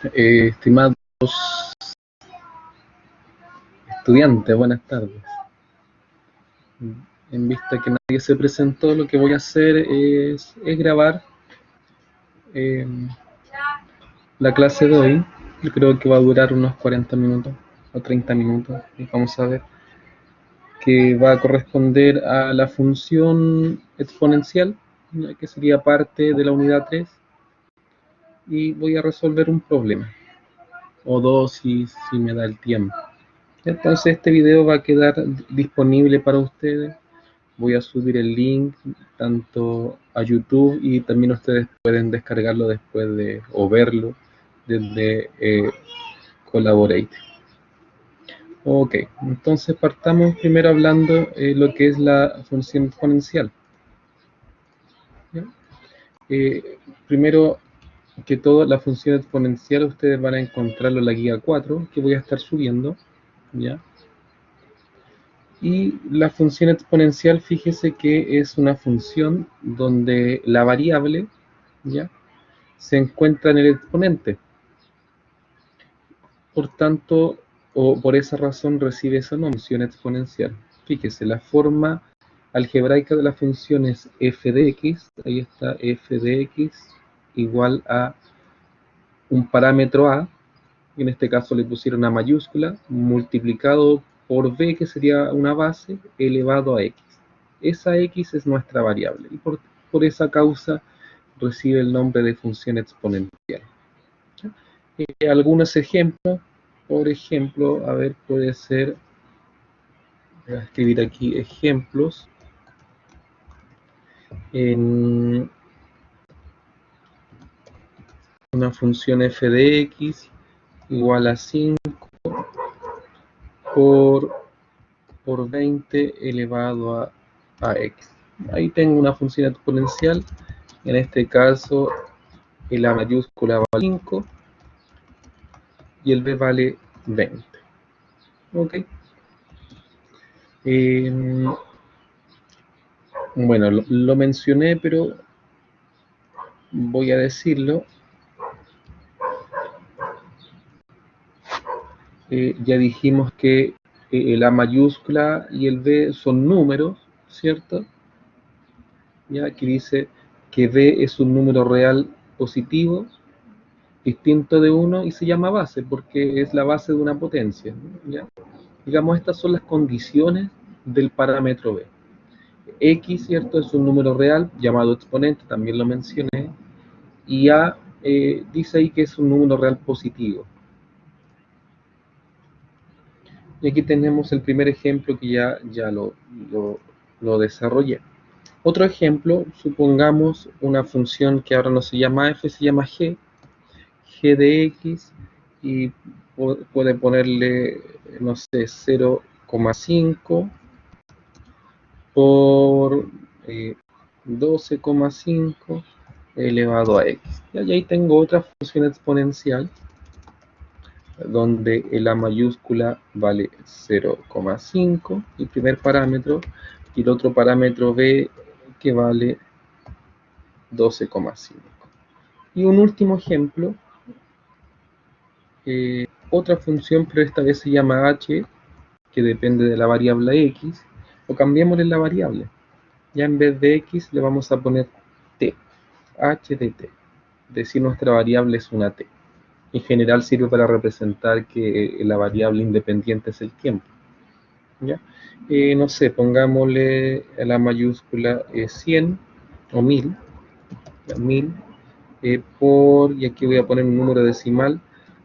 Estimados estudiantes, buenas tardes. En vista que nadie se presentó, lo que voy a hacer es grabar la clase de hoy. Yo creo que va a durar unos 40 minutos o 30 minutos. Y vamos a ver que va a corresponder a la función exponencial, que sería parte de la unidad 3. Y voy a resolver un problema, o dos si me da el tiempo. Entonces este video va a quedar disponible para ustedes. Voy a subir el link tanto a YouTube y también ustedes pueden descargarlo después o verlo desde Collaborate. Ok, entonces partamos primero hablando lo que es la función exponencial. Primero que todo, la función exponencial ustedes van a encontrarlo en la guía 4 que voy a estar subiendo, ¿ya? Y la función exponencial, fíjese que es una función donde la variable, ¿ya?, se encuentra en el exponente. Por tanto, o por esa razón recibe esa nombre, función exponencial. Fíjese, la forma algebraica de la función es f de x, ahí está, f de x igual a un parámetro a, en este caso le pusieron a mayúscula, multiplicado por b, que sería una base, elevado a x. Esa x es nuestra variable, y por esa causa recibe el nombre de función exponencial. Algunos ejemplos, por ejemplo, a ver, puede ser, voy a escribir aquí ejemplos, en una función f de x igual a 5 por 20 elevado a x. Ahí tengo una función exponencial, en este caso el a mayúscula vale 5 y el b vale 20. Ok. Bueno, lo mencioné, pero voy a decirlo. Ya dijimos que el a mayúscula y el b son números, ¿cierto? Ya aquí dice que b es un número real positivo distinto de 1 y se llama base porque es la base de una potencia, ¿ya? Digamos, estas son las condiciones del parámetro b. X, ¿cierto?, es un número real llamado exponente, también lo mencioné, y a dice ahí que es un número real positivo. Y aquí tenemos el primer ejemplo que ya lo desarrollé. Otro ejemplo, supongamos una función que ahora no se llama f, se llama g de x, y puede ponerle, no sé, 0,5 por 12,5 elevado a x. Y ahí tengo otra función exponencial donde el a mayúscula vale 0,5, el primer parámetro, y el otro parámetro b que vale 12,5. Y un último ejemplo, otra función, pero esta vez se llama h, que depende de la variable x, o cambiémosle la variable. Ya en vez de x le vamos a poner t, h de t, es decir, nuestra variable es una t. En general sirve para representar que la variable independiente es el tiempo, ¿ya? No sé, pongámosle a la mayúscula 100 o 1000, ya, 1000 y aquí voy a poner un número decimal,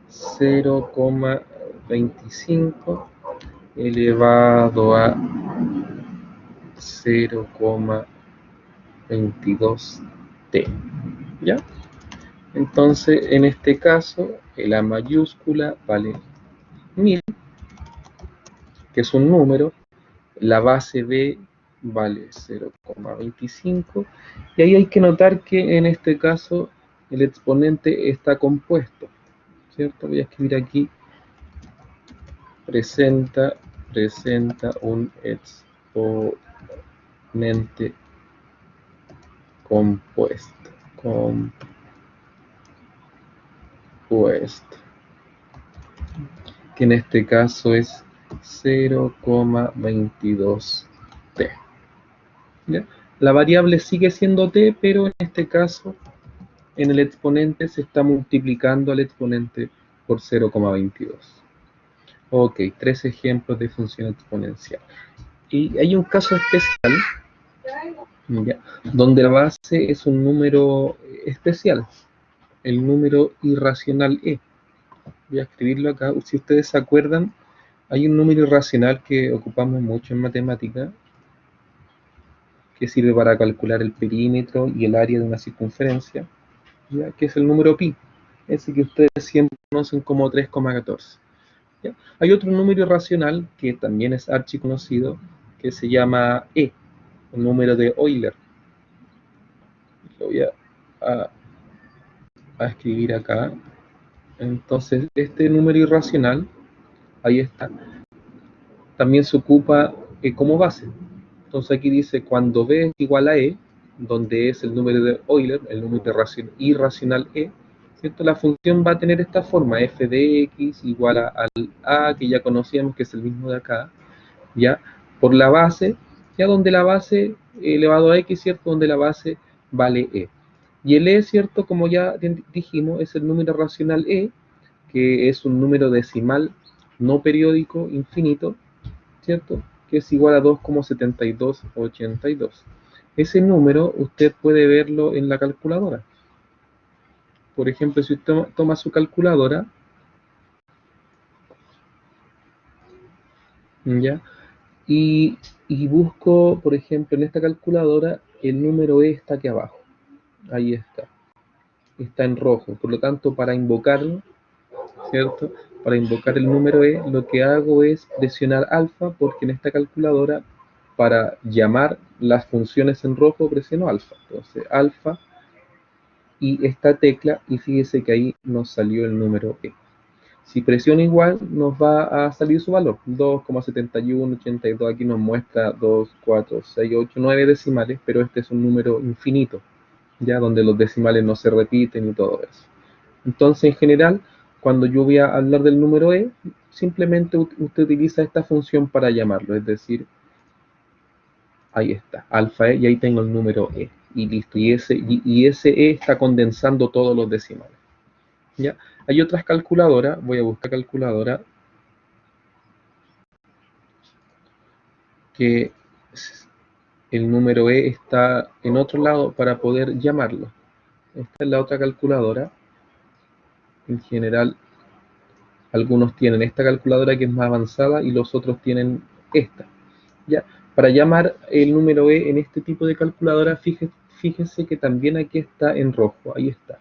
0,25 elevado a 0,22t, ¿ya? Entonces, en este caso, el a mayúscula vale 1000, que es un número, la base b vale 0,25, y ahí hay que notar que en este caso el exponente está compuesto, ¿cierto? Voy a escribir aquí, presenta un exponente compuesto. esto, que en este caso es 0,22t. ¿Ya? La variable sigue siendo t, pero en este caso, en el exponente se está multiplicando al exponente por 0,22. Ok, 3 ejemplos de función exponencial. Y hay un caso especial, ¿ya?, donde la base es un número especial, el número irracional e. Voy a escribirlo acá. Si ustedes se acuerdan, hay un número irracional que ocupamos mucho en matemática, que sirve para calcular el perímetro y el área de una circunferencia, ¿ya?, que es el número pi, ese que ustedes siempre conocen como 3,14. ¿Ya? Hay otro número irracional que también es archiconocido, que se llama e, el número de Euler. Lo voy a escribir acá. Entonces, este número irracional, ahí está, también se ocupa como base. Entonces aquí dice, cuando b es igual a e, donde es el número de Euler, el número irracional e, ¿cierto?, la función va a tener esta forma, f de x igual al a, que ya conocíamos, que es el mismo de acá, ya, por la base, ya donde la base elevado a x, ¿cierto?, donde la base vale e. Y el e, ¿cierto?, como ya dijimos, es el número racional e, que es un número decimal no periódico infinito, ¿cierto?, que es igual a 2,7282. Ese número usted puede verlo en la calculadora. Por ejemplo, si usted toma su calculadora, ¿ya?, y busco, por ejemplo, en esta calculadora, el número e está aquí abajo. Ahí está en rojo. Por lo tanto, para invocarlo, ¿cierto?, para invocar el número e, lo que hago es presionar alfa, porque en esta calculadora, para llamar las funciones en rojo, presiono alfa. Entonces, alfa y esta tecla, y fíjese que ahí nos salió el número e. Si presiono igual, nos va a salir su valor, 2,7182. Aquí nos muestra 2, 4, 6, 8, 9 decimales, pero este es un número infinito, ya, donde los decimales no se repiten y todo eso. Entonces, en general, cuando yo voy a hablar del número e, simplemente usted utiliza esta función para llamarlo, es decir, ahí está, alfa e, y ahí tengo el número e, y listo, y ese e está condensando todos los decimales. ¿Ya? Hay otras calculadoras, voy a buscar calculadora, que el número e está en otro lado para poder llamarlo. Esta es la otra calculadora. En general, algunos tienen esta calculadora que es más avanzada y los otros tienen esta. ¿Ya? Para llamar el número e en este tipo de calculadora, fíjese que también aquí está en rojo, ahí está.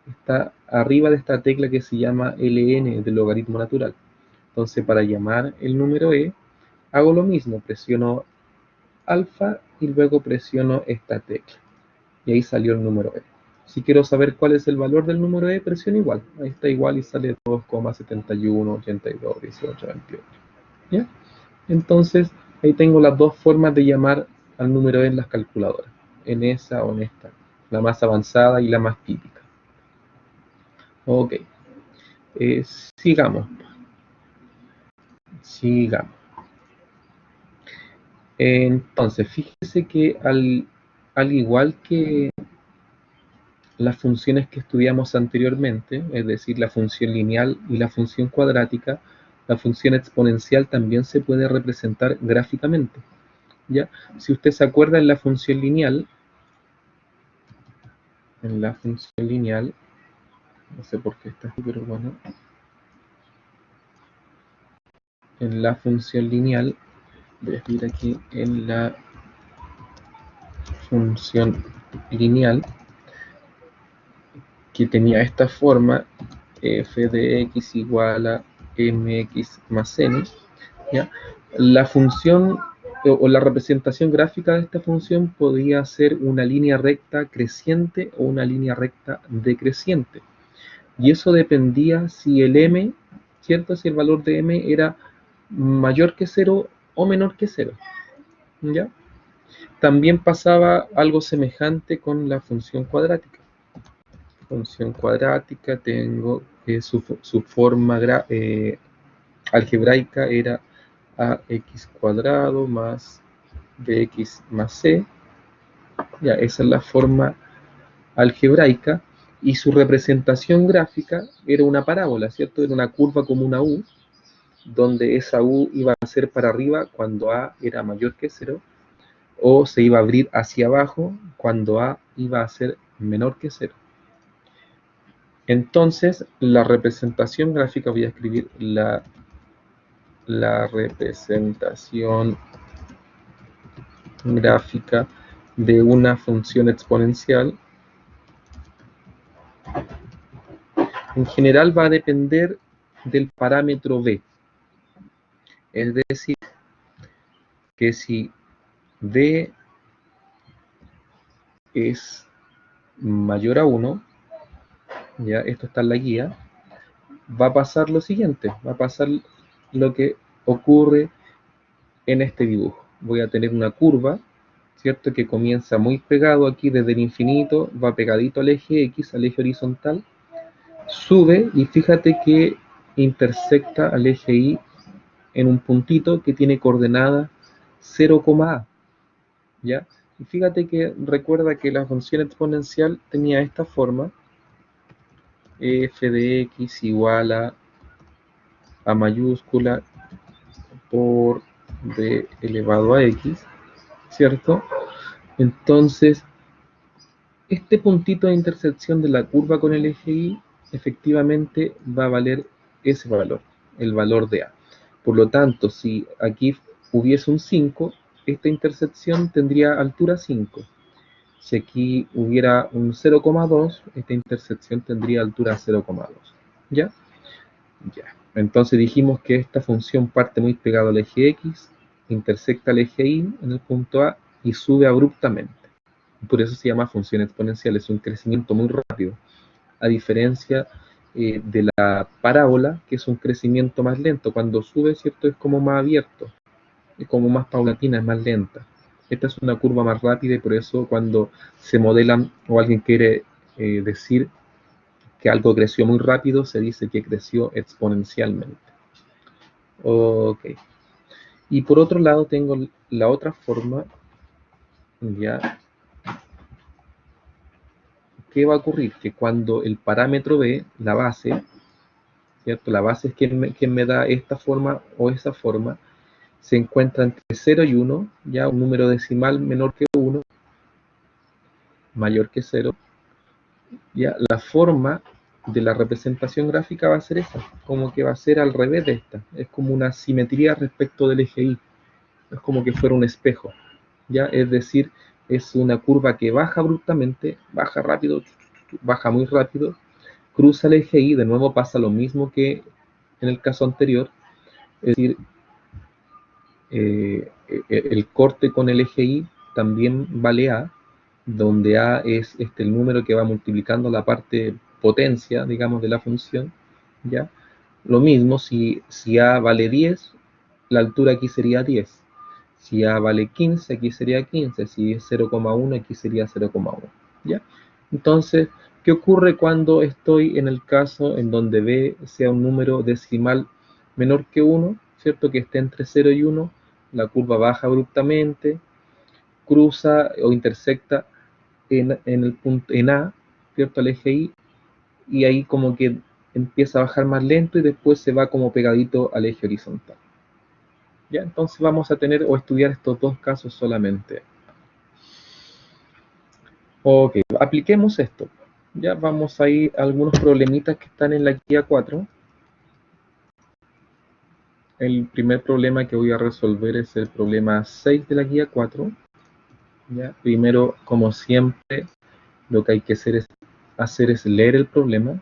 Está arriba de esta tecla que se llama ln, del logaritmo natural. Entonces, para llamar el número e, hago lo mismo, presiono alfa y luego presiono esta tecla. Y ahí salió el número e. Si quiero saber cuál es el valor del número e, presiono igual. Ahí está igual y sale 2,71821828. ¿Ya? Entonces, ahí tengo las dos formas de llamar al número e en las calculadoras. En esa o en esta. La más avanzada y la más típica. Ok. Sigamos. Sigamos. Entonces, fíjese que al igual que las funciones que estudiamos anteriormente, es decir, la función lineal y la función cuadrática, la función exponencial también se puede representar gráficamente, ¿ya? Si usted se acuerda, en la función lineal, no sé por qué está aquí, pero bueno, en la función lineal, voy a escribir aquí, en la función lineal, que tenía esta forma, f de x igual a mx más n, ¿ya? La función o la representación gráfica de esta función podía ser una línea recta creciente o una línea recta decreciente. Y eso dependía si el m, ¿cierto?, si el valor de m era mayor que 0 o menor que 0. ¿Ya? También pasaba algo semejante con la función cuadrática. función cuadrática, tengo su forma algebraica era ax cuadrado más bx más c. Ya, esa es la forma algebraica, y su representación gráfica era una parábola, ¿cierto? Era una curva como una U, donde esa U iba a ser para arriba cuando A era mayor que 0, o se iba a abrir hacia abajo cuando A iba a ser menor que 0. Entonces, la representación gráfica, voy a escribir la representación gráfica de una función exponencial, en general va a depender del parámetro b. Es decir, que si b es mayor a 1, ya esto está en la guía, va a pasar lo siguiente, va a pasar lo que ocurre en este dibujo. Voy a tener una curva, ¿cierto? Que comienza muy pegado aquí desde el infinito, va pegadito al eje X, al eje horizontal, sube y fíjate que intersecta al eje Y en un puntito que tiene coordenada 0, A, ¿ya? Y fíjate que recuerda que la función exponencial tenía esta forma, f de x igual a mayúscula por b elevado a x, ¿cierto? Entonces, este puntito de intersección de la curva con el eje Y efectivamente va a valer ese valor, el valor de A. Por lo tanto, si aquí hubiese un 5, esta intersección tendría altura 5. Si aquí hubiera un 0,2, esta intersección tendría altura 0,2. ¿Ya? Ya. Entonces dijimos que esta función parte muy pegado al eje X, intersecta al eje Y en el punto A y sube abruptamente. Por eso se llama función exponencial, es un crecimiento muy rápido, a diferencia de la parábola, que es un crecimiento más lento. Cuando sube, ¿cierto? Es como más abierto, es como más paulatina, es más lenta. Esta es una curva más rápida y por eso cuando se modelan o alguien quiere decir que algo creció muy rápido, se dice que creció exponencialmente. Ok. Y por otro lado tengo la otra forma, ya. ¿Qué va a ocurrir? Que cuando el parámetro b, la base, ¿cierto? La base es quien me da esta forma o esa forma, se encuentra entre 0 y 1, ya un número decimal menor que 1, mayor que 0, ya la forma de la representación gráfica va a ser esa, como que va a ser al revés de esta, es como una simetría respecto del eje Y, es como que fuera un espejo, ya, es decir, es una curva que baja abruptamente, baja rápido, baja muy rápido, cruza el eje Y, de nuevo pasa lo mismo que en el caso anterior, es decir, el corte con el eje Y también vale A, donde A es el número que va multiplicando la parte potencia, digamos, de la función, ¿ya? Lo mismo, si A vale 10, la altura aquí sería 10. Si A vale 15, aquí sería 15. Si es 0,1, aquí sería 0,1, ¿ya? Entonces, ¿qué ocurre cuando estoy en el caso en donde B sea un número decimal menor que 1, ¿cierto? Que esté entre 0 y 1, la curva baja abruptamente, cruza o intersecta el punto, en A, ¿cierto? Al eje y ahí como que empieza a bajar más lento y después se va como pegadito al eje horizontal. ¿Ya? Entonces vamos a tener o estudiar estos dos casos solamente. Ok, apliquemos esto. Ya vamos a ir a algunos problemitas que están en la guía 4. El primer problema que voy a resolver es el problema 6 de la guía 4. ¿Ya? Primero, como siempre, lo que hay que hacer es leer el problema.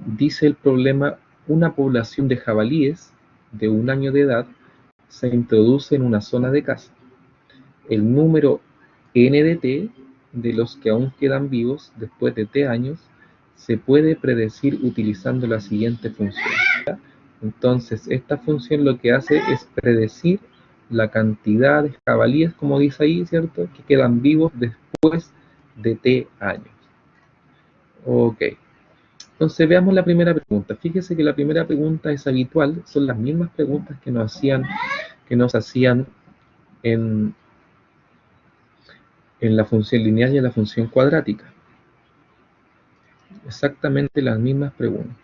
Dice el problema: una población de jabalíes de 1 año de edad se introduce en una zona de caza. El número n de t de los que aún quedan vivos después de t años se puede predecir utilizando la siguiente función. Entonces, esta función lo que hace es predecir la cantidad de jabalíes, como dice ahí, ¿cierto?, que quedan vivos después de t años. Ok. Entonces veamos la primera pregunta. Fíjese que la primera pregunta es habitual, son las mismas preguntas que nos hacían en, en la función lineal y en la función cuadrática. Exactamente las mismas preguntas.